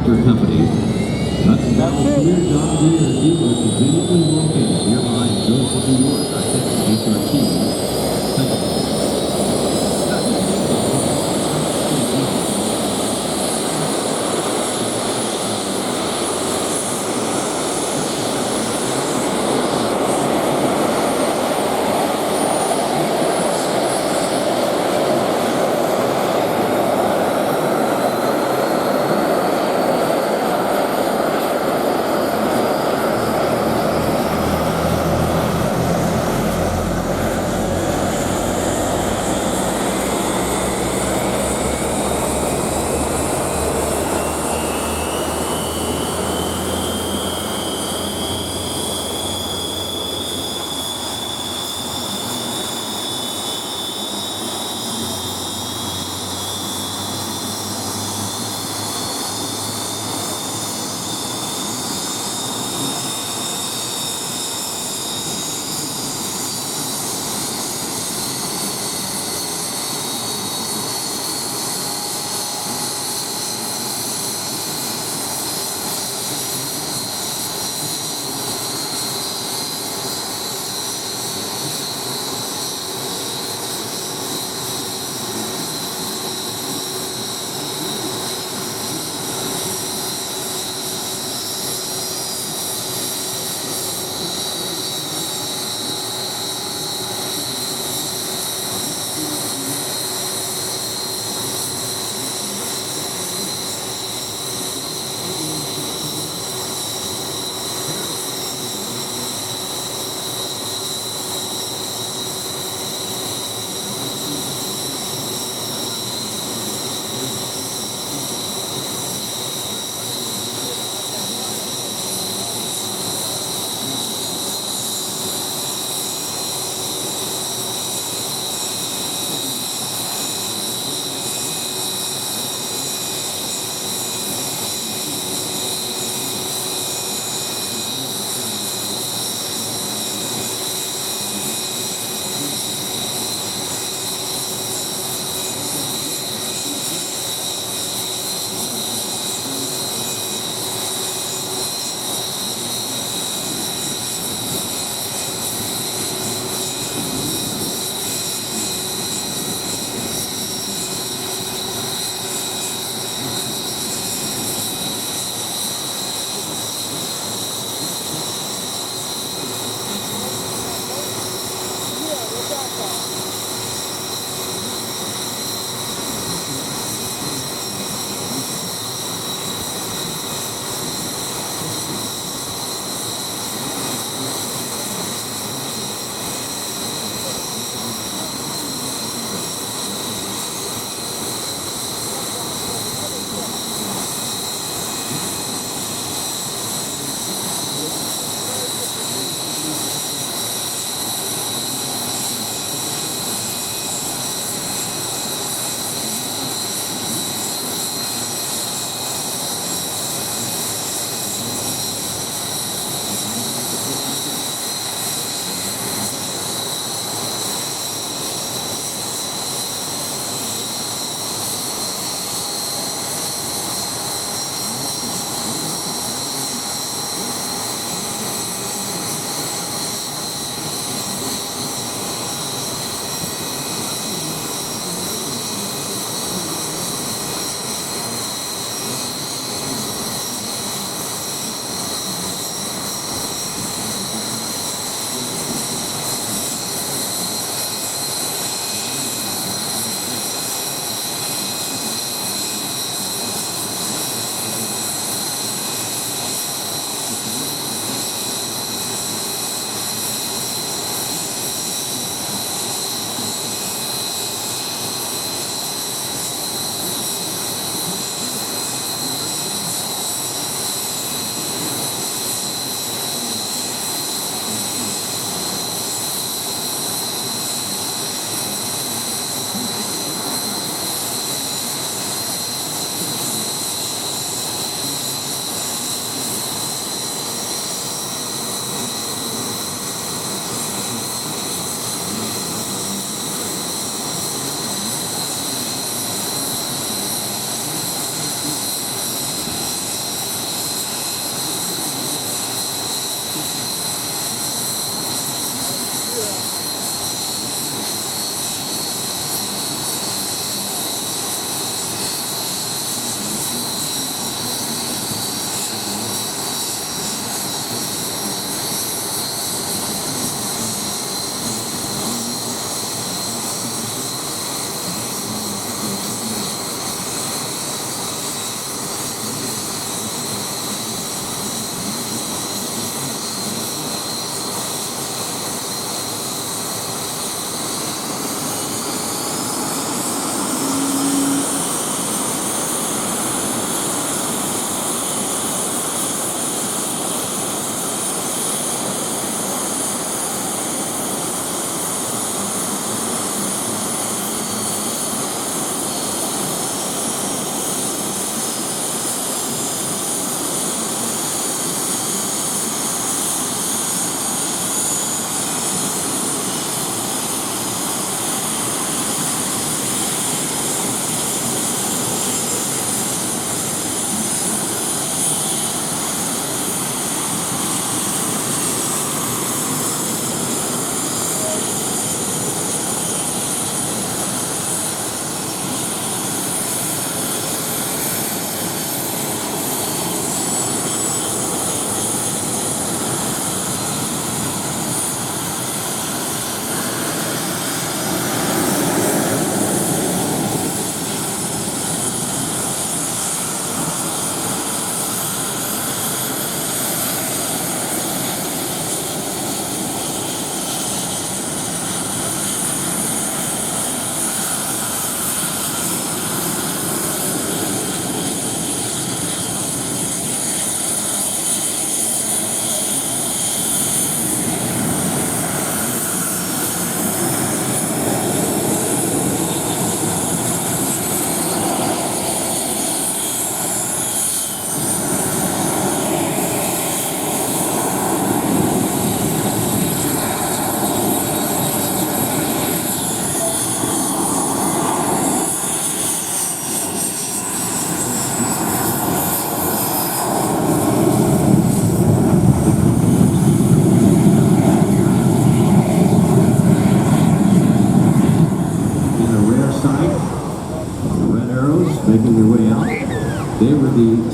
Tractor Company. That's career John Deere dealer conveniently located nearby Joseph, New York. I think HRT. Thank you.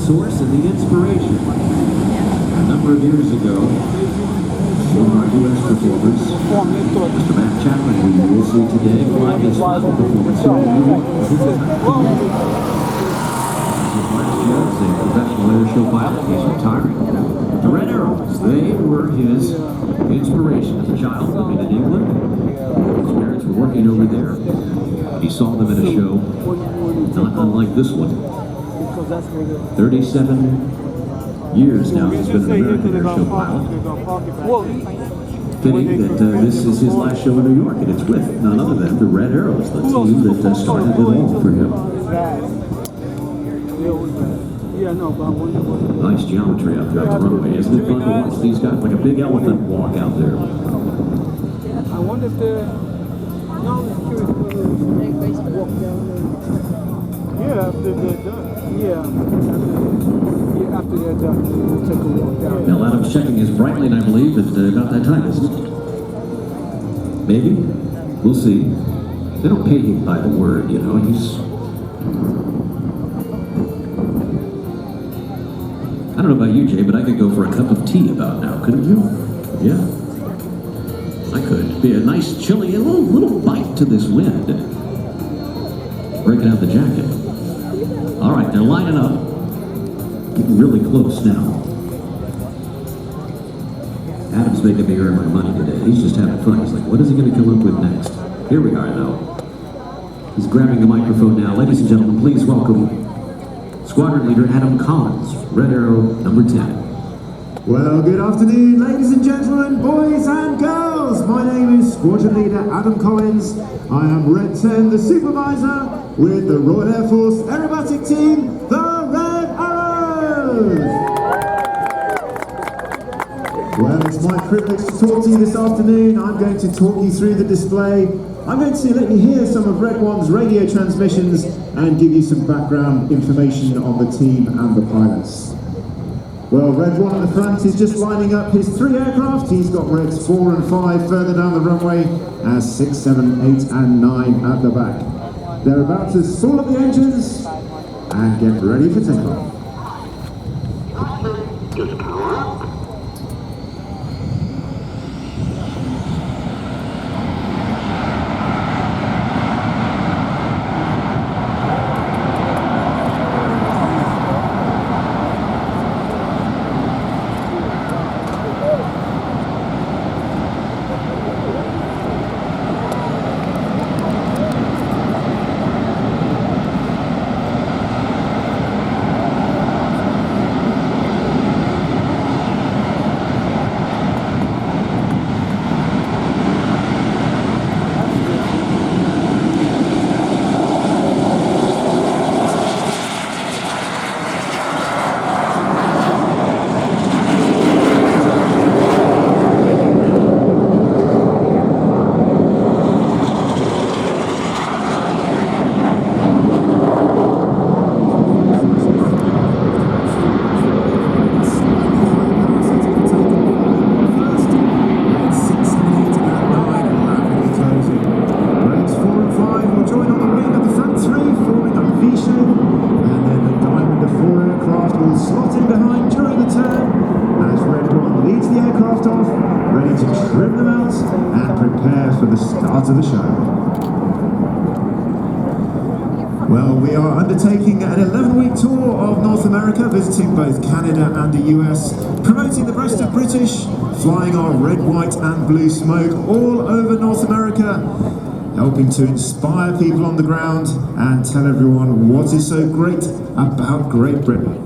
source and the inspiration. A number of years ago, one of our U.S. performers, Mr. Matt Chapman, who you will see today, flying his final performance here in New York. Last year as a professional airshow pilot, he's retiring. The Red Arrows, they were his inspiration as a child living in England. His parents were working over there. He saw them at a show, not unlike this one. 37 years now he's been an American airshow pilot. Fitting that this is his last show in New York, and it's with none other than the Red Arrows, the team that started it all for him. Nice geometry out there on the runway. Isn't it fun to watch these guys like a big elephant walk out there? I wonder if they're... No, I'm curious whether they walk down there. Yeah, after they're done. Yeah, after they're done, we'll take a walk down. Now Adam's checking his Breitling, I believe, at about that time, isn't it? Maybe? We'll see. They don't pay him by the word, you know. I don't know about you, Jay, but I could go for a cup of tea about now, couldn't you? Yeah. I could. Be a nice chilly, a little bite to this wind. Breaking out the jacket. All right, they're lining up. Getting really close now. Adam's making me earn my money today. He's just having fun. He's like, what is he going to come up with next? Here we are, though. He's grabbing the microphone now. Ladies and gentlemen, please welcome Squadron Leader Adam Collins, Red Arrow number 10. Well, good afternoon, ladies and gentlemen, boys and girls. My name is Squadron Leader Adam Collins. I am Red 10, the supervisor with the Royal Air Force Aerobatic Team, the Red Arrows. Well, it's my privilege to talk to you this afternoon. I'm going to talk you through the display. I'm going to let you hear some of Red One's radio transmissions and give you some background information on the team and the pilots. Well, Red One at the front is just lining up his 3 aircraft. He's got Reds 4 and 5 further down the runway, as 6, 7, 8 and 9 at the back. They're about to spool up the engines and get ready for takeoff. Just power up. To the show. Well, we are undertaking an 11-week tour of North America, visiting both Canada and the US, promoting the best of British, flying our red, white and blue smoke all over North America, helping to inspire people on the ground and tell everyone what is so great about Great Britain.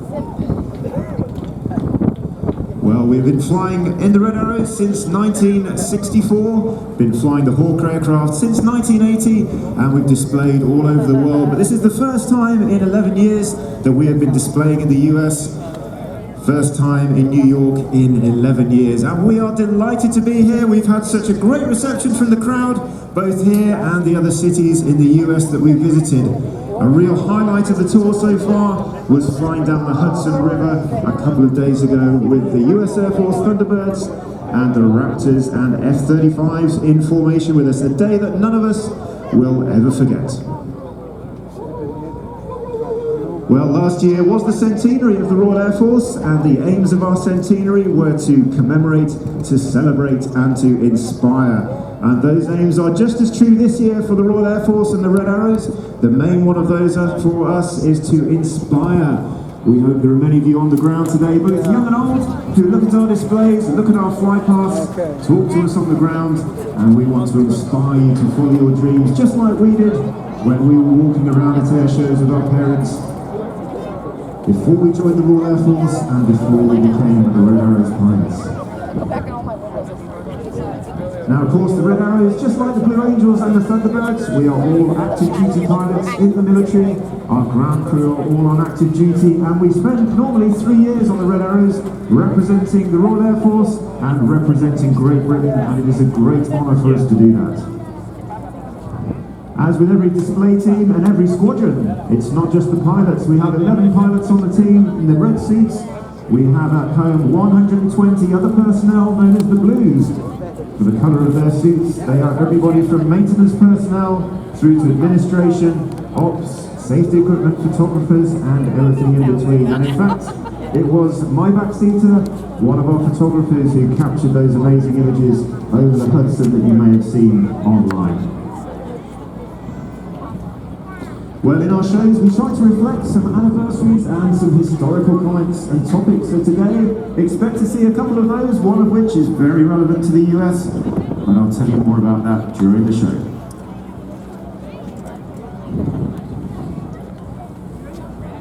Well, we've been flying in the Red Arrows since 1964, been flying the Hawk aircraft since 1980, and we've displayed all over the world. But this is the first time in 11 years that we have been displaying in the US. First time in New York in 11 years. And we are delighted to be here. We've had such a great reception from the crowd, both here and the other cities in the US that we've visited. A real highlight of the tour so far was flying down the Hudson River a couple of days ago with the US Air Force Thunderbirds and the Raptors and F-35s in formation with us, a day that none of us will ever forget. Well, last year was the centenary of the Royal Air Force, and the aims of our centenary were to commemorate, to celebrate, and to inspire. And those aims are just as true this year for the Royal Air Force and the Red Arrows. The main one of those for us is to inspire. We hope there are many of you on the ground today, both young and old, who look at our displays, look at our fly paths, talk to us on the ground, and we want to inspire you to follow your dreams, just like we did when we were walking around at air shows with our parents, before we joined the Royal Air Force and before we became the Red Arrows pilots. Now, of course, the Red Arrows, just like the Blue Angels and the Thunderbirds, we are all active duty pilots in the military. Our ground crew are all on active duty, and we spend normally 3 years on the Red Arrows representing the Royal Air Force and representing Great Britain, and it is a great honour for us to do that. As with every display team and every squadron, it's not just the pilots. We have 11 pilots on the team in the red suits. We have at home 120 other personnel known as the Blues. For the colour of their suits, they are everybody from maintenance personnel through to administration, ops, safety equipment, photographers, and everything in between. And in fact, it was my backseater, one of our photographers, who captured those amazing images over the Hudson that you may have seen online. Well, in our shows, we try to reflect some anniversaries and some historical points and topics. So today, expect to see a couple of those, one of which is very relevant to the US, but I'll tell you more about that during the show.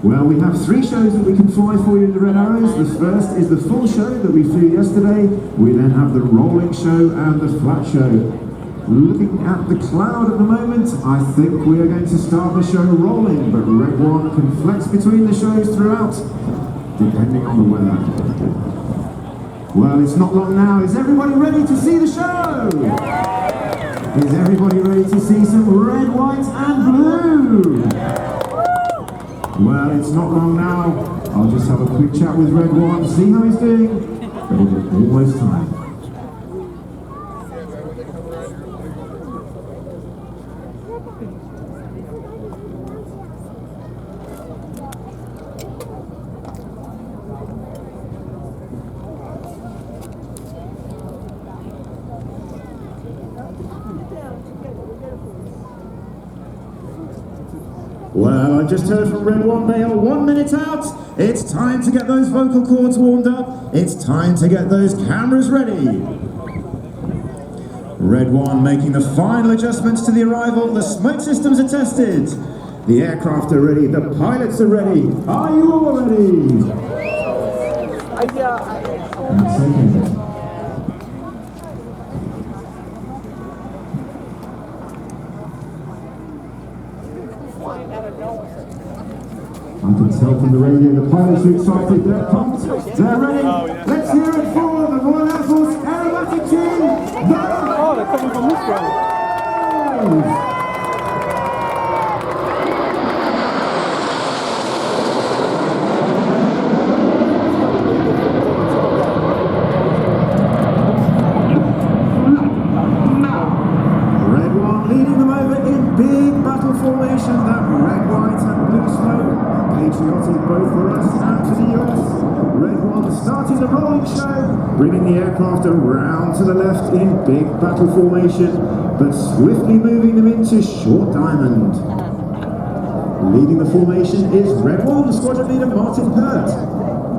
Well, we have 3 shows that we can fly for you in the Red Arrows. The first is the full show that we flew yesterday. We then have the rolling show and the flat show. Looking at the cloud at the moment, I think we are going to start the show rolling, but Red One can flex between the shows throughout, depending on the weather. Well, it's not long now. Is everybody ready to see the show? Is everybody ready to see some red, white, and blue? Well, it's not long now. I'll just have a quick chat with Red One, see how he's doing, but it is almost time. Well, I just heard from Red One, they are 1 minute out. It's time to get those vocal cords warmed up. It's time to get those cameras ready. Red One making the final adjustments to the arrival. The smoke systems are tested. The aircraft are ready. The pilots are ready. Are you all ready? That's okay. I can tell from the radio the pilots are excited, they're pumped, they're ready. Let's hear it for the Royal Air Force Aerobatic Team. Oh, they're coming from this way. Red One leading them over in big battle formation, that red, white and blue smoke. Patriotic both for us and for the US. Red One starting the rolling show, bringing the aircraft around to the left in big battle formation, but swiftly moving them into short diamond. Leading the formation is Red One Squadron Leader Martin Pert.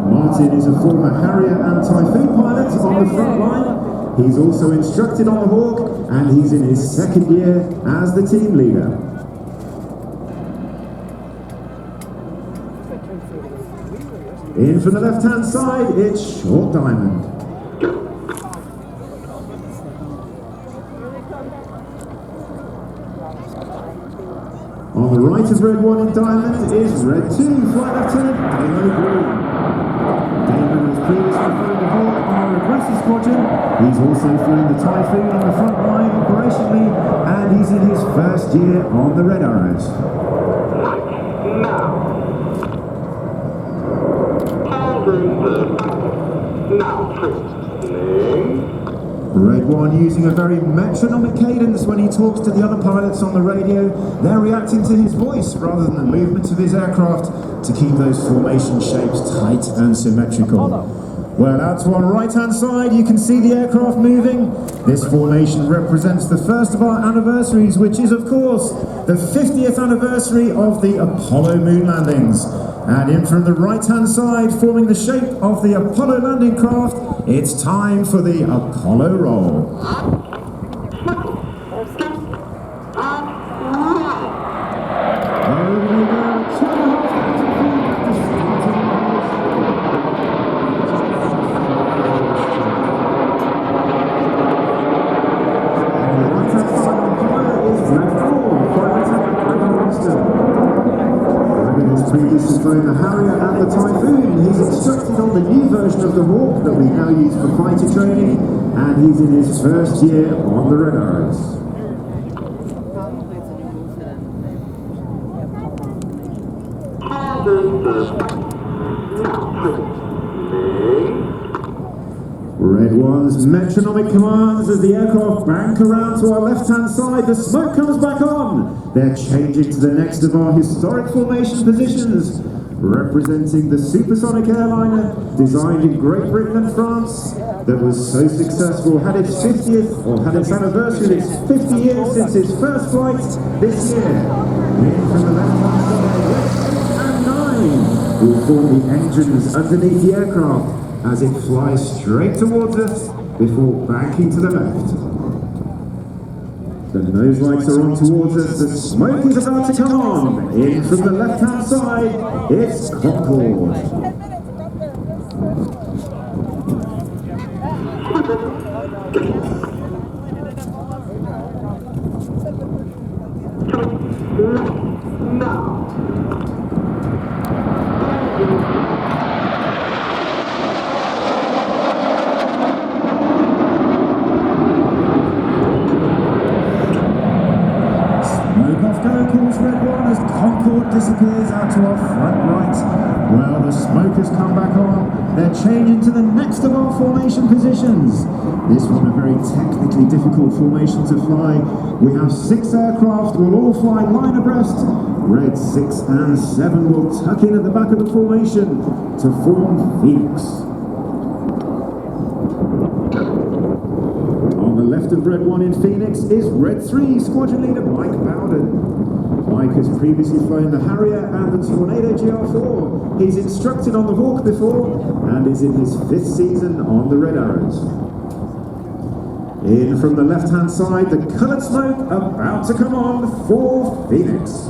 Martin is a former Harrier and Typhoon pilot on the front line. He's also instructed on the Hawk, and he's in his 2nd year as the team leader. In from the left-hand side, it's short diamond. On the right of Red One in diamond is Red 2, Flight Lieutenant Damo Green. Damo has previously flown the Hawk on our aggressive squadron. He's also flown the Typhoon on the front line operationally, and he's in his 1st year on the Red Arrows. Red One using a very metronomic cadence when he talks to the other pilots on the radio. They're reacting to his voice rather than the movements of his aircraft to keep those formation shapes tight and symmetrical. Well, out to our right-hand side, you can see the aircraft moving. This formation represents the first of our anniversaries, which is, of course, the 50th anniversary of the Apollo moon landings. And in from the right-hand side, forming the shape of the Apollo landing craft, it's time for the Apollo roll. Previously flown the Harrier and the Typhoon. He's instructed on the new version of the Hawk that we now use for fighter training, and he's in his first year on the Red Arrows. Red One's metronomic commands as the aircraft bank around to our left-hand side. The smoke comes back on. They're changing to the next of our historic formation positions, representing the supersonic airliner designed in Great Britain and France that was so successful, had its 50th, or had its anniversary, its 50 years since its first flight this year. In from the left-hand side, 8 and 9 will form the engines underneath the aircraft as it flies straight towards us before banking to the left. The nose lights are on towards us, the smoke is about to come on. In from the left-hand side, it's Concorde. Calls Red One as Concorde disappears out to our front right. Well, the smoke has come back on. They're changing to the next of our formation positions. This one a very technically difficult formation to fly. We have 6 aircraft, will all fly line abreast. Red 6 and 7 will tuck in at the back of the formation to form Phoenix. On the left of Red 1 in Phoenix is Red 3 Squadron Leader Mike Bowden. Mike has previously flown the Harrier and the Tornado GR4. He's instructed on the Hawk before and is in his 5th season on the Red Arrows. In from the left-hand side, the coloured smoke about to come on for Phoenix.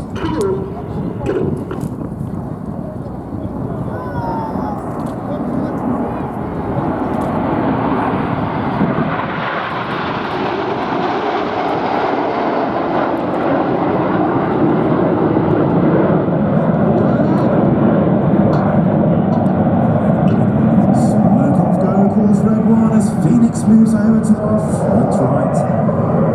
Moves over to our front right.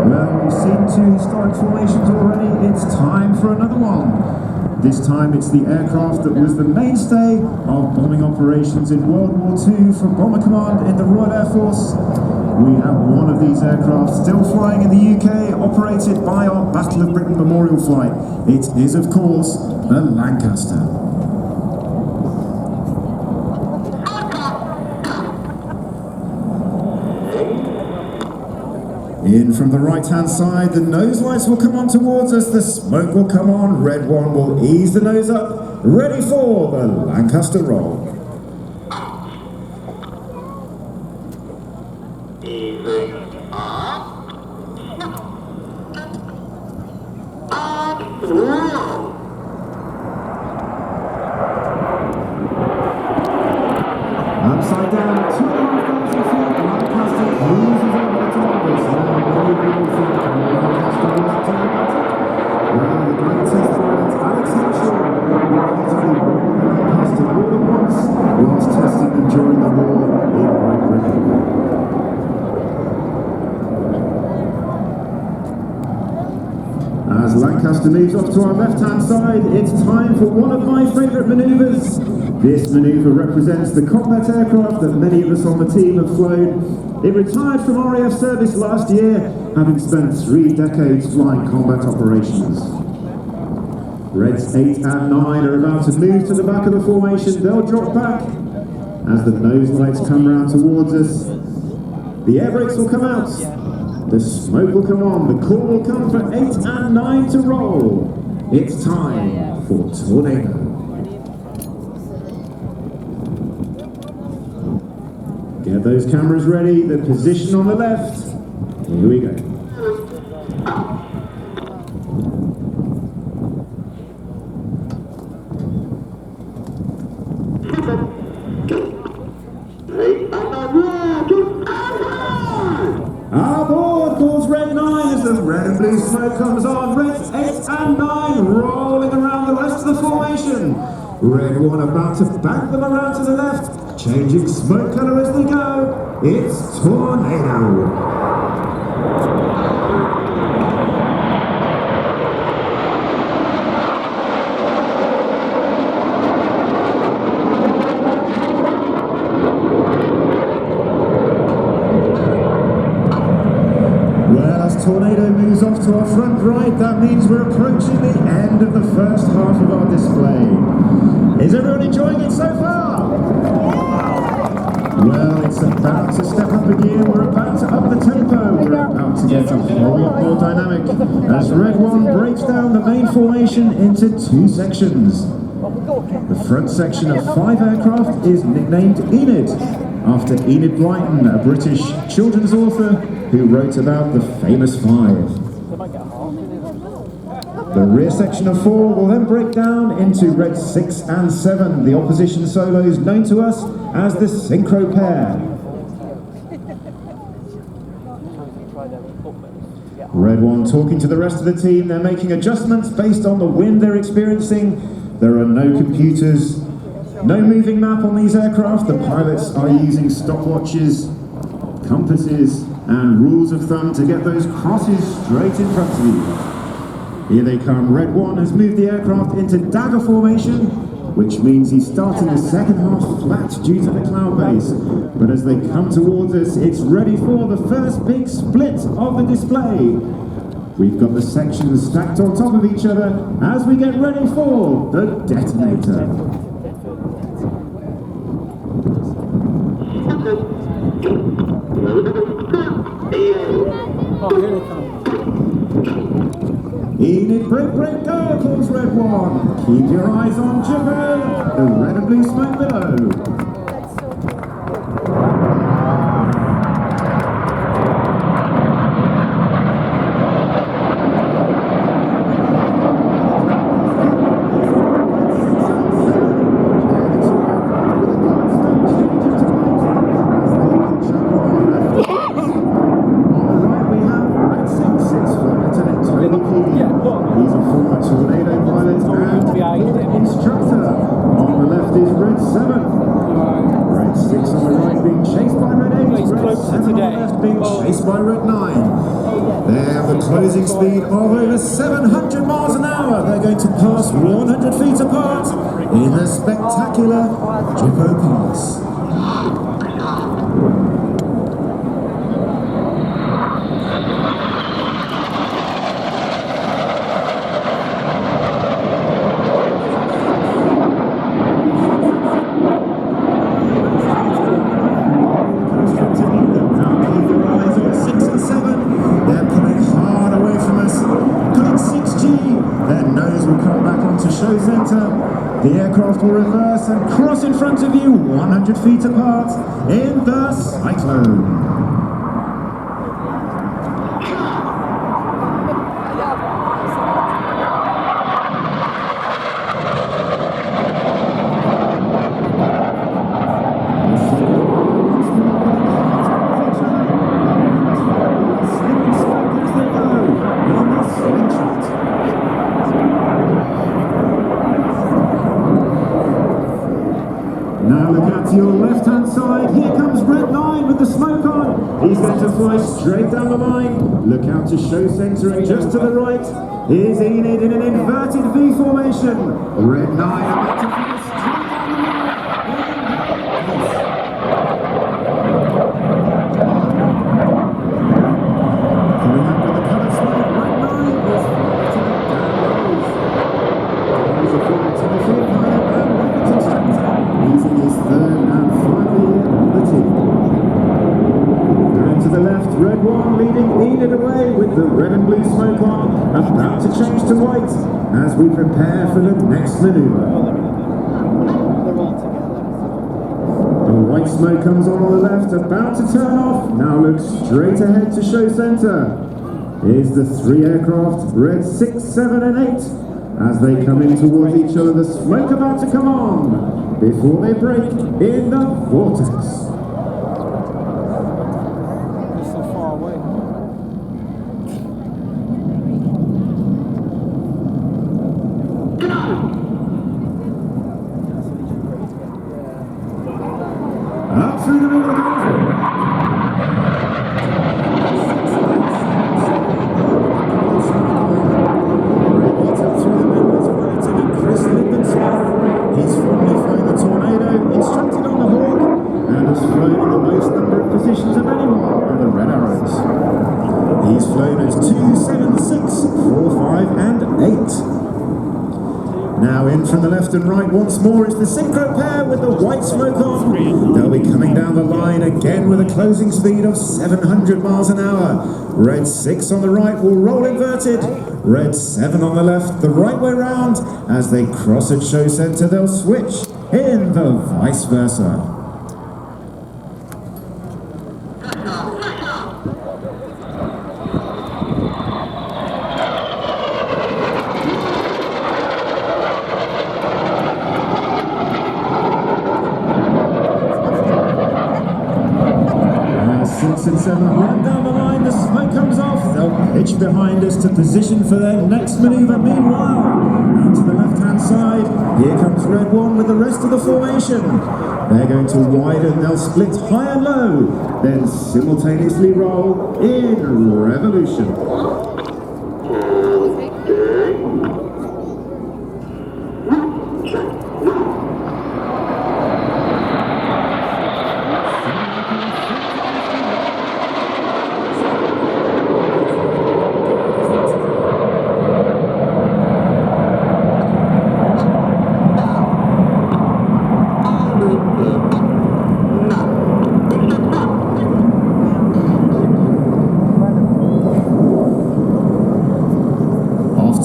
Well, we've seen 2 historic formations already. It's time for another one. This time it's the aircraft that was the mainstay of bombing operations in World War II for Bomber Command in the Royal Air Force. We have one of these aircraft still flying in the UK, operated by our Battle of Britain Memorial Flight. It is, of course, the Lancaster. In from the right-hand side, the nose lights will come on towards us, the smoke will come on, Red 1 will ease the nose up, ready for the Lancaster roll. Easing up, and roll. Upside down, 2,500 feet, Lancaster cruises over the top. Whilst testing them during the war in Great Britain. As Lancaster moves off to our left-hand side, it's time for one of my favourite manoeuvres, This manoeuvre represents the combat aircraft that many of us on the team have flown. It retired from RAF service last year, having spent 3 decades flying combat operations. Reds 8 and 9 are about to move to the back of the formation. They'll drop back as the nose lights come round towards us. The air brakes will come out. The smoke will come on. The call will come for 8 and 9 to roll. It's time for Tornado. Get those cameras ready, the position on the left. Here we go. Aboard calls Red 9 as the red and blue smoke comes on. Reds 8 and 9 rolling around the rest of the formation. Red 1 about to back them around to the left. Changing smoke colour as they go. It's Tornado. Well, as Tornado moves off to our front right, that means we're approaching the end of the first half of our display. Is everyone enjoying it so far? Well, it's about to step up again. We're about to up the tempo. We're about to get a whole lot more dynamic as Red 1 breaks down the main formation into 2 sections. The front section of 5 aircraft is nicknamed Enid, after Enid Blyton, a British children's author who wrote about the famous 5. The rear section of 4 will then break down into Red 6 and 7, the opposition solos known to us as the Synchro Pair. Red 1 talking to the rest of the team. They're making adjustments based on the wind they're experiencing. There are no computers, no moving map on these aircraft. The pilots are using stopwatches, compasses, and rules of thumb to get those crosses straight in front of you. Here they come. Red 1 has moved the aircraft into dagger formation, which means he's starting the second half flat due to the cloud base. But as they come towards us, it's ready for the first big split of the display. We've got the sections stacked on top of each other as we get ready for the detonator. Oh, here they come. Enid, break, go, calls Red 1. Keep your eyes on Gemini, the red and blue smoke below. He's a former Tornado pilot and instructor. On the left is Red 7. Red 6 on the right being chased by Red 8. Red 7 on the left being chased by Red 9. They have a closing speed of over 700 miles an hour. They're going to pass 100 feet apart in the spectacular Jippo Pass. The aircraft will reverse and cross in front of you 100 feet apart in the Cyclone. Now look out to your left-hand side. Here comes Red 9 with the smoke on. He's going to fly straight down the line. Look out to show center, and just to the right is Enid in an inverted V formation. Red 9 about to fly straight down the line. red and blue smoke on, about to change to white as we prepare for the next maneuver. The white smoke comes on the left, about to turn off. Now look straight ahead to show center. Here's the three aircraft, red 6, 7 and 8. As they come in towards each other, the smoke about to come on before they break in the vortex. Up through the middle of the He's formerly flown the Tornado, instructed on the Hawk, and has flown in the most number of positions of anyone on the Red Arrows. He's flown as 2, 7, 6, 4, 5 and 8. Now in from the left and right once more is the synchro pair with the white smoke on. They'll be coming down the line again with a closing speed of 700 miles an hour. Red 6 on the right will roll inverted. Red 7 on the left, the right way round. As they cross at show center, they'll switch in the vice versa. As 6 and 7 run down the line, the smoke comes off. They'll pitch behind us to position for their next maneuver. Meanwhile, out to the left-hand side, here comes Red 1 with the rest of the formation. They're going to widen, they'll split high and low, then simultaneously roll in revolution.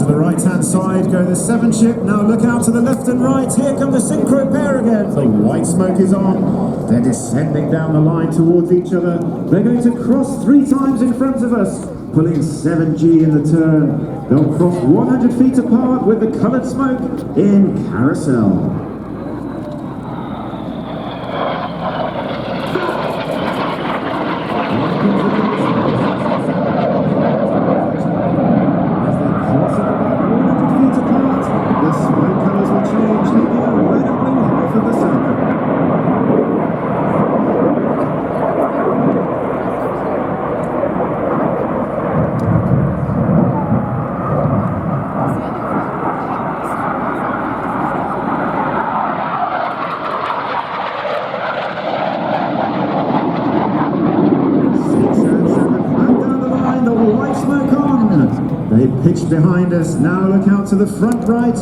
Right-hand side go the 7 ship. Now look out to the left and right. Here come the synchro pair again. The white smoke is on. They're descending down the line towards each other. They're going to cross 3 times in front of us, pulling 7G in the turn. They'll cross 100 feet apart with the coloured smoke in carousel. They pitch behind us. Now look out to the front right.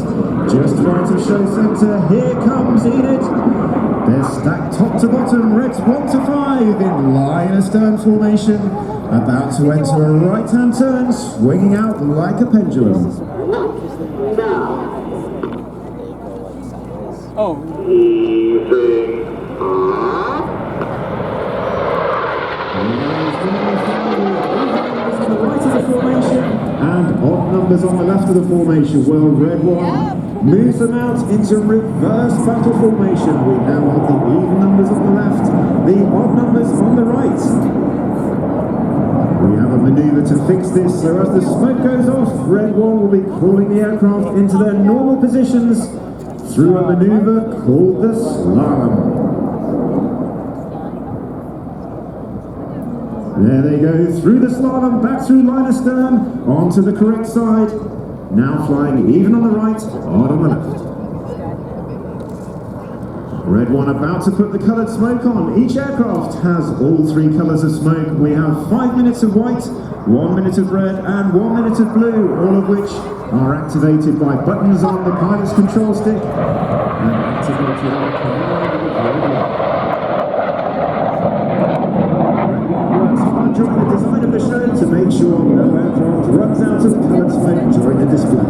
Just right of show centre. Here comes Enid. They're stacked top to bottom. Reds 1 to 5 in line astern formation. About to enter a right-hand turn, swinging out like a pendulum. And odd numbers on the left of the formation. Well, Red 1 moves them out into reverse battle formation. We now have the even numbers on the left, the odd numbers on the right. We have a maneuver to fix this, so as the smoke goes off, Red 1 will be calling the aircraft into their normal positions through a maneuver called the slalom. There they go, through the slalom, back through line astern, onto the correct side. Now flying even on the right, odd on the left. Red 1 about to put the coloured smoke on. Each aircraft has all 3 colours of smoke. We have 5 minutes of white, 1 minute of red, and 1 minute of blue, all of which are activated by buttons on the pilot's control stick and activated on the command of the radio. During the design of the show to make sure no aircraft enjoying the display.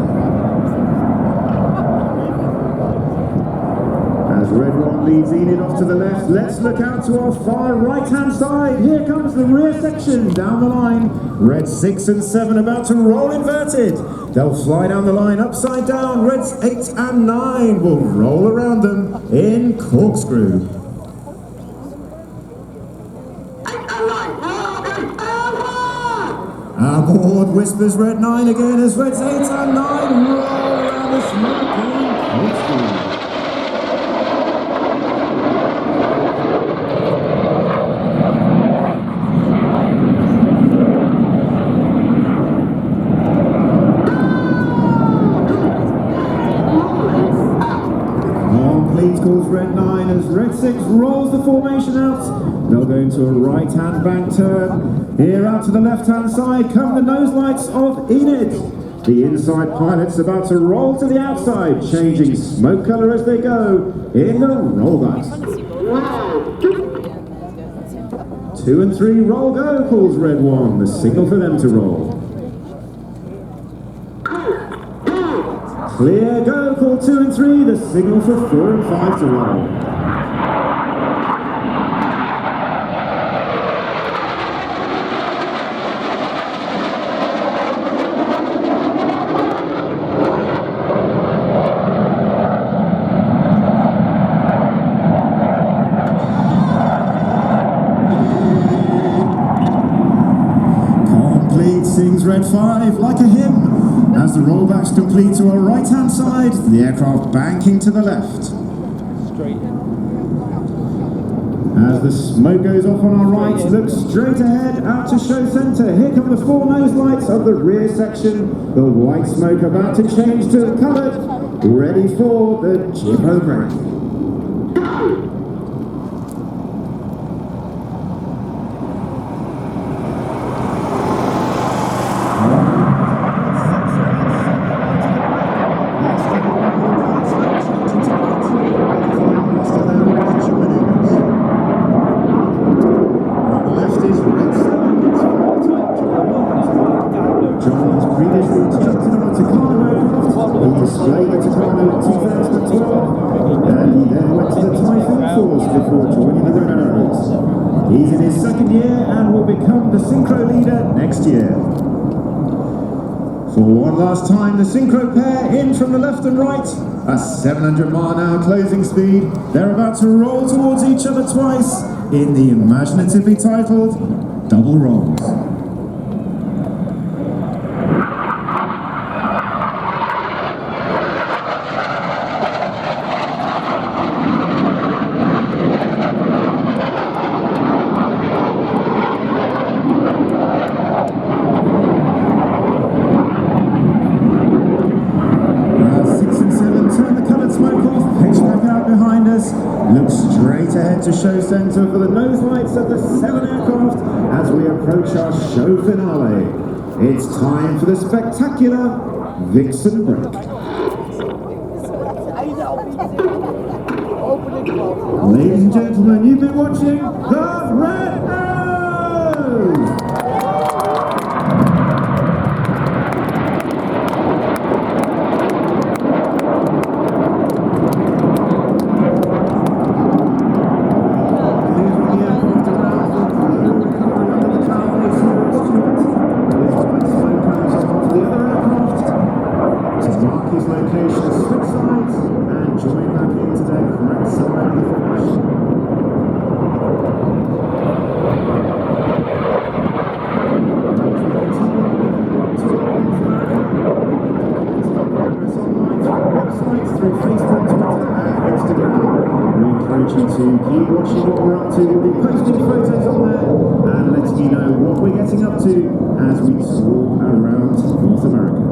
As Red 1 leads Enid off to the left, let's look out to our far right-hand side. Here comes the rear section down the line. Red 6 and 7 about to roll inverted. They'll fly down the line upside down. Reds 8 and 9 will roll around them in corkscrew. Aboard, whispers Red 9 again as Reds 8 and 9 roll around the smoking corkscrew. Complete calls Red 9 as Red 6 rolls the formation out. They'll go into a right-hand bank turn. Here out to the left-hand side come the nose lights of Enid. The inside pilot's about to roll to the outside, changing smoke colour as they go in the roll light. 2 and 3 roll go, calls Red 1, the signal for them to roll. Clear go, call 2 and 3, the signal for 4 and 5 to roll. Complete sings Red 5 like a hymn. As the rollbacks complete to our right-hand side, the aircraft banking to the left. As the smoke goes off on our right, look straight ahead out to show centre. Here come the 4 nose lights of the rear section. The white smoke about to change to coloured, ready for the Jippo break. Displayed at Takano 2012, and he then went to the Typhoon Force before joining the Red Arrows. He's in his 2nd year and will become the synchro leader next year. For one last time, the synchro pair in from the left and right, a 700 mph closing speed. They're about to roll towards each other twice in the imaginatively titled Double Rolls. Look straight ahead to show centre for the nose lights of the 7 aircraft as we approach our show finale. It's time for the spectacular Vixen break. Ladies and gentlemen, you've been watching the Red Arrows! To keep watching what we're up to. We'll be posting photos on there and letting you know what we're getting up to as we tour around North America.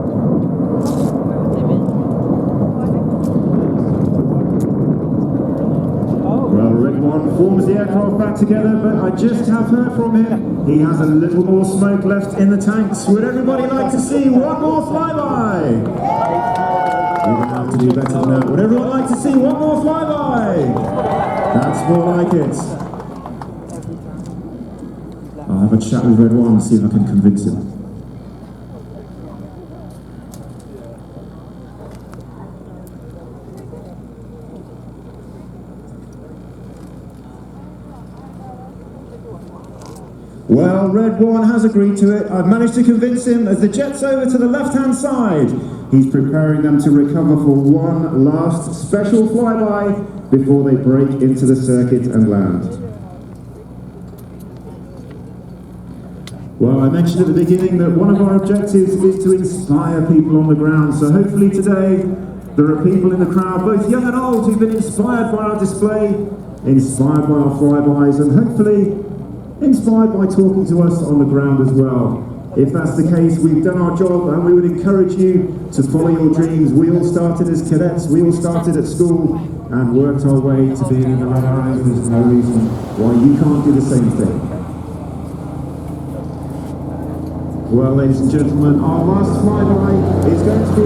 Well, Red 1 forms the aircraft back together, but I just have heard from him. He has a little more smoke left in the tanks. Would everybody like to see one more flyby? We're going to have to do better than that. Would everyone like to see one more flyby? That's more like it. I'll have a chat with Red 1 and see if I can convince him. Well, Red 1 has agreed to it. I've managed to convince him as the jet's over to the left-hand side. He's preparing them to recover for one last special flyby before they break into the circuit and land. Well, I mentioned at the beginning that one of our objectives is to inspire people on the ground. So hopefully today there are people in the crowd, both young and old, who've been inspired by our display, inspired by our flybys, and hopefully inspired by talking to us on the ground as well. If that's the case, we've done our job, and we would encourage you to follow your dreams. We all started as cadets, we all started at school and worked our way to being in the Red Arrows. There's no reason why you can't do the same thing. Well, ladies and gentlemen, our last flyby is going to be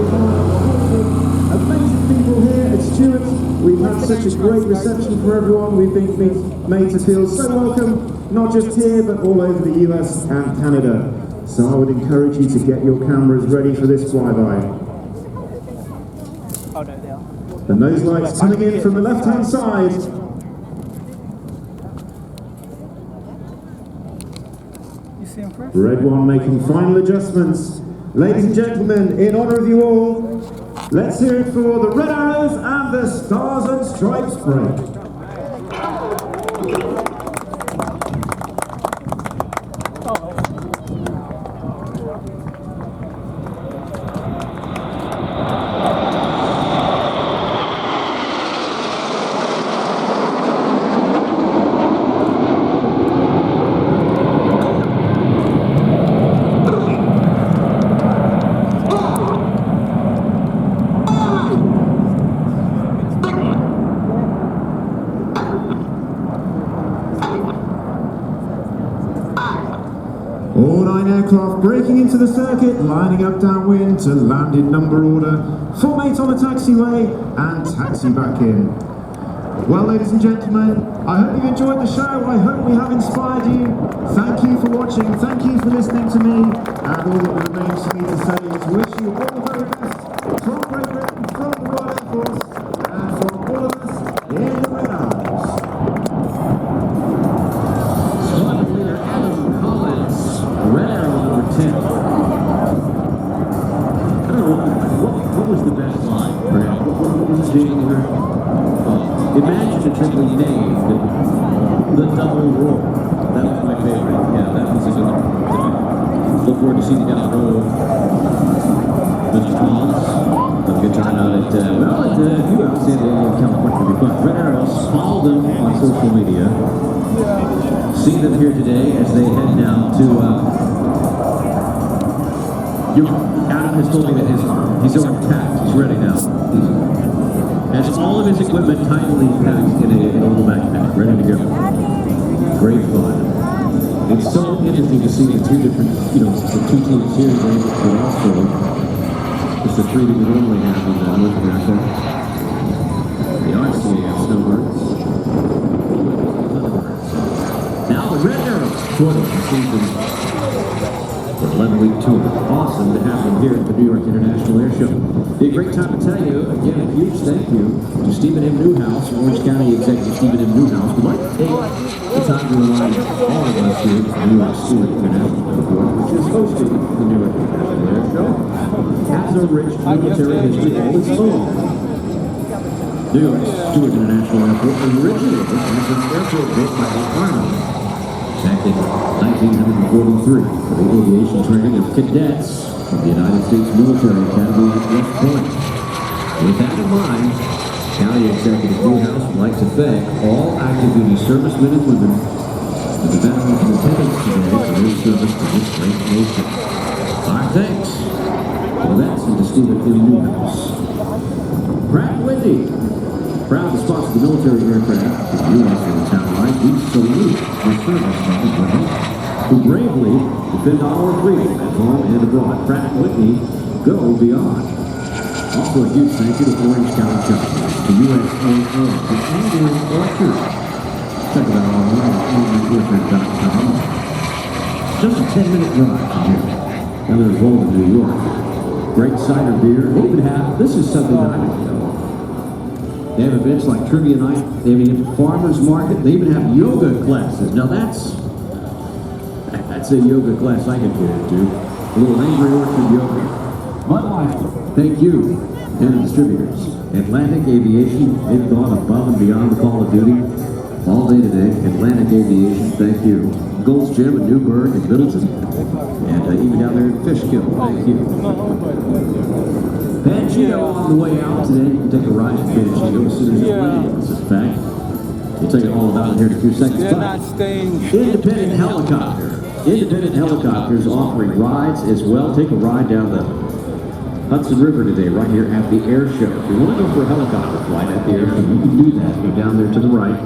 amazing people here at Stewart's. We've had such a great reception for everyone. We've been made to feel so welcome, not just here, but all over the US and Canada. So I would encourage you to get your cameras ready for this flyby. Oh, no, they are. The nose lights coming in from the left-hand side. You see him first? Red 1 making final adjustments. Ladies and gentlemen, in honor of you all, let's hear it for the Red Arrows and the Stars and Stripes break. All 9 aircraft breaking into the circuit, lining up downwind to land in number order, formate on the taxiway, and taxi back in. Well, ladies and gentlemen, I hope you've enjoyed the show. I hope we have inspired you. Thank you for watching. Thank you for listening to me. And all that remains for me to say is wish you all the very best from Great Britain, from the Royal Air Force, and from all of us in the Red Arrows. Squadron leader Adam Collins, Red Arrow number 10. I don't know, what was the best line for him? What was being here? Imagine a triple named the double roar. That was my favorite. Yeah, that was a good one. Look forward to seeing you down the road. Mr. Collins, have a good time out at, a few out in San Diego, California. It'll be fun. Red Arrows, follow them on social media. See them here today as they head down to, Adam has told me that he's already packed. He's ready now. Has all of his equipment tightly packed in a little backpack, ready to go. Great fun. It's so interesting to see the two different, the two teams here, but also it's the three that we normally have in North America. The RC snowbirds. Now the Red Arrows quarter season. 11-week tour. Awesome to have them here at the New York International Airshow. Be a great time to tell you, again, a huge thank you to Stephen M. Newhouse, Orange County Executive Stephen M. Newhouse. We'd like to take the time to remind all of us here at the New York Stewart International Airport, which is hosting the New York International Airshow, has a rich military history all its own. New York Stewart International Airport originated as an airport built by the Army back in 1943 for the aviation training of cadets of the United States Military Academy at West Point. With that in mind, County Executive Newhouse would like to thank all active duty servicemen and women and the veterans in attendance today for their service to this great nation. Our thanks to the vets and to Stephen M. Newhouse. Pratt & Whitney, proud to sponsor the military aircraft of the U.S. and the town line. We salute the servicemen and women who bravely defend our freedom at home and abroad. Pratt & Whitney, go beyond. Also a huge thank you to Orange County Justice, to USAA, to Andrew Orchard. Check it out online at andreworchard.com. Just a 10-minute drive from here. Now there's Walden, New York. Great cider beer. They even have, this is something that I didn't know. They have events like trivia night. They have a farmer's market. They even have yoga classes. Now that's That's a yoga class I could get into. A little Angry Orchard yoga. Bud Light, thank you. And the distributors. Atlantic Aviation, they've gone above and beyond the Call of Duty all day today. Atlantic Aviation, thank you. Gold's Gym in Newburgh and Middleton. And even down there in Fishkill, thank you. Panchito on the way out today. You can take a ride at Panchito as soon as it lands, in fact. We'll tell you all about it here in a few seconds. They're not staying. Independent Helicopter. Independent Helicopters offering rides as well. Take a ride down the Hudson River today, right here at the Airshow. If you want to go for a helicopter flight at the Airshow, you can do that. Go down there to the right.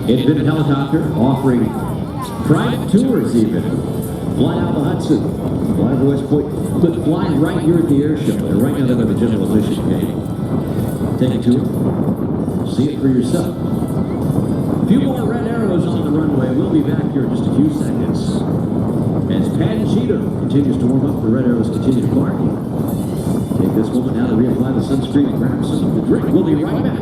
Independent Helicopter offering private tours even. Fly out the Hudson, fly over West Point, but fly right here at the Airshow. They're right now by the general admission gate. Take a tour, see it for yourself. A few more Red Arrows on the runway. We'll be back here in just a few seconds. As Panchito continues to warm up, the Red Arrows continue to bark. Take this moment now to reapply the sunscreen and grab some of the drink. We'll be right back